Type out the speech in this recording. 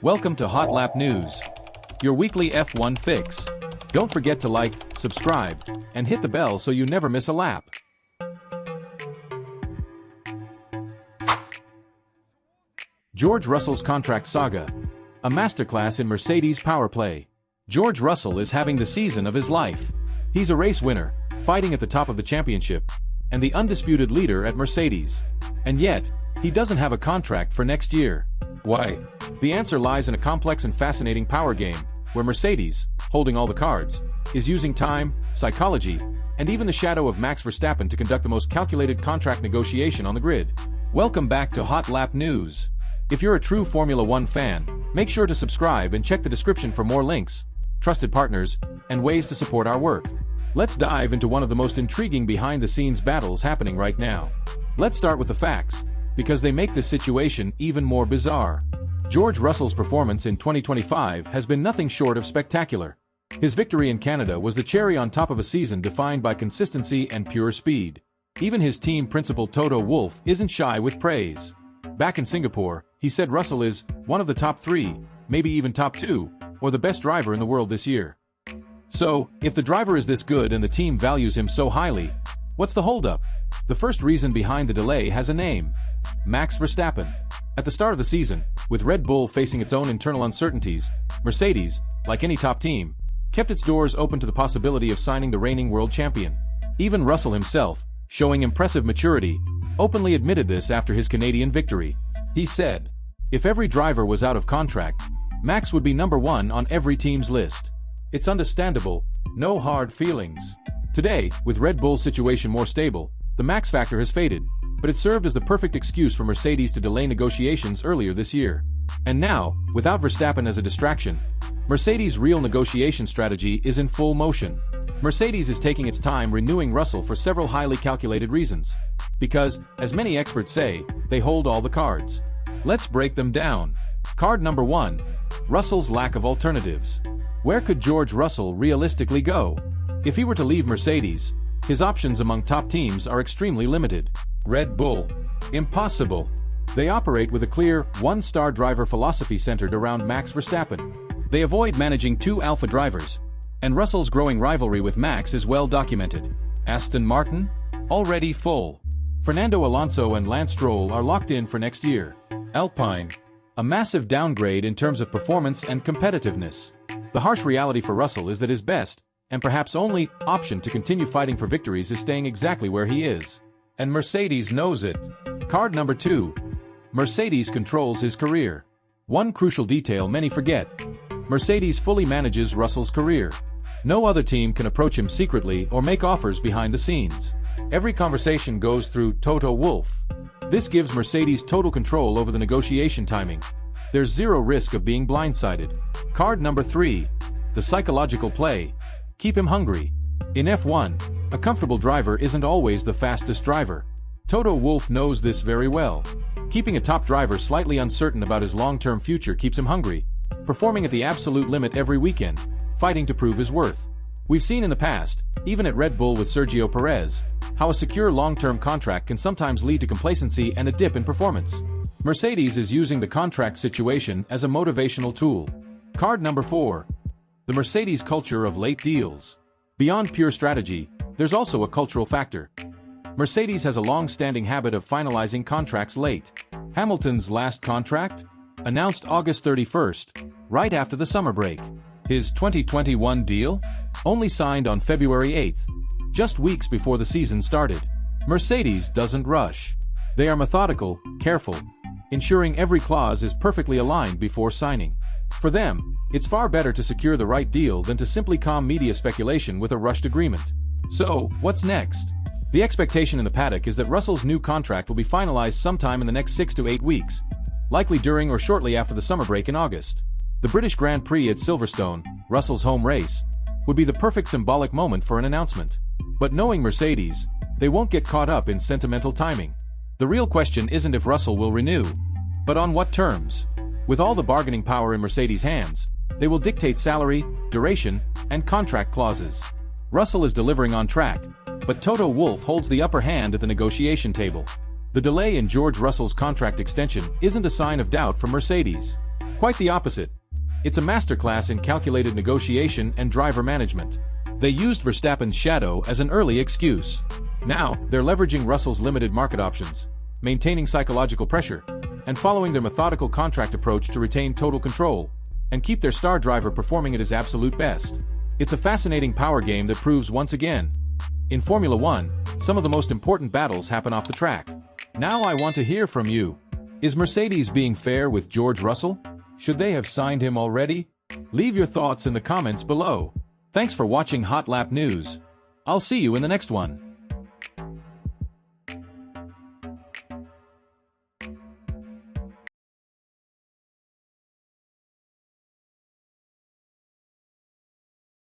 Welcome to Hot Lap News, your weekly F1 fix. Don't forget to like, subscribe, and hit the bell so you never miss a lap. George Russell's contract saga. A masterclass in Mercedes power play. George Russell is having the season of his life. He's a race winner, fighting at the top of the championship, and the undisputed leader at Mercedes. And yet, he doesn't have a contract for next year. Why? The answer lies in a complex and fascinating power game, where Mercedes, holding all the cards, is using time, psychology, and even the shadow of Max Verstappen to conduct the most calculated contract negotiation on the grid. Welcome back to Hot Lap News. If you're a true Formula One fan, make sure to subscribe and check the description for more links, trusted partners, and ways to support our work. Let's dive into one of the most intriguing behind-the-scenes battles happening right now. Let's start with the facts, because they make this situation even more bizarre. George Russell's performance in 2025 has been nothing short of spectacular. His victory in Canada was the cherry on top of a season defined by consistency and pure speed. Even his team principal Toto Wolff isn't shy with praise. Back in Singapore, he said Russell is one of the top 3, maybe even top 2, or the best driver in the world this year. So, if the driver is this good and the team values him so highly, what's the holdup? The first reason behind the delay has a name: Max Verstappen. At the start of the season, with Red Bull facing its own internal uncertainties, Mercedes, like any top team, kept its doors open to the possibility of signing the reigning world champion. Even Russell himself, showing impressive maturity, openly admitted this after his Canadian victory. He said, "If every driver was out of contract, Max would be number 1 on every team's list. It's understandable, no hard feelings." Today, with Red Bull's situation more stable, the Max factor has faded, but it served as the perfect excuse for Mercedes to delay negotiations earlier this year. And now, without Verstappen as a distraction, Mercedes' real negotiation strategy is in full motion. Mercedes is taking its time renewing Russell for several highly calculated reasons. Because, as many experts say, they hold all the cards. Let's break them down. Card number 1. Russell's lack of alternatives. Where could George Russell realistically go? If he were to leave Mercedes, his options among top teams are extremely limited. Red Bull. Impossible. They operate with a clear, one-star driver philosophy centered around Max Verstappen. They avoid managing 2 alpha drivers, and Russell's growing rivalry with Max is well documented. Aston Martin? Already full. Fernando Alonso and Lance Stroll are locked in for next year. Alpine. A massive downgrade in terms of performance and competitiveness. The harsh reality for Russell is that his best, and perhaps only, option to continue fighting for victories is staying exactly where he is. And Mercedes knows it. Card number 2. Mercedes controls his career. One crucial detail many forget: Mercedes fully manages Russell's career. No other team can approach him secretly or make offers behind the scenes. Every conversation goes through Toto Wolff. This gives Mercedes total control over the negotiation timing. There's zero risk of being blindsided. Card number 3. The psychological play. Keep him hungry. In F1, a comfortable driver isn't always the fastest driver. Toto Wolff knows this very well. Keeping a top driver slightly uncertain about his long-term future keeps him hungry, performing at the absolute limit every weekend, fighting to prove his worth. We've seen in the past, even at Red Bull with Sergio Perez, how a secure long-term contract can sometimes lead to complacency and a dip in performance. Mercedes is using the contract situation as a motivational tool. Card number 4. The Mercedes culture of late deals. Beyond pure strategy, there's also a cultural factor. Mercedes has a long-standing habit of finalizing contracts late. Hamilton's last contract? Announced August 31st, right after the summer break. His 2021 deal? Only signed on February 8th, just weeks before the season started. Mercedes doesn't rush. They are methodical, careful, ensuring every clause is perfectly aligned before signing. For them, it's far better to secure the right deal than to simply calm media speculation with a rushed agreement. So, what's next? The expectation in the paddock is that Russell's new contract will be finalized sometime in the next 6 to 8 weeks, likely during or shortly after the summer break in August. The British Grand Prix at Silverstone, Russell's home race, would be the perfect symbolic moment for an announcement. But knowing Mercedes, they won't get caught up in sentimental timing. The real question isn't if Russell will renew, but on what terms. With all the bargaining power in Mercedes' hands, they will dictate salary, duration, and contract clauses. Russell is delivering on track, but Toto Wolff holds the upper hand at the negotiation table. The delay in George Russell's contract extension isn't a sign of doubt from Mercedes. Quite the opposite. It's a masterclass in calculated negotiation and driver management. They used Verstappen's shadow as an early excuse. Now, they're leveraging Russell's limited market options, maintaining psychological pressure, and following their methodical contract approach to retain total control and keep their star driver performing at his absolute best. It's a fascinating power game that proves once again, in Formula One, some of the most important battles happen off the track. Now I want to hear from you. Is Mercedes being fair with George Russell? Should they have signed him already? Leave your thoughts in the comments below. Thanks for watching Hot Lap News. I'll see you in the next one.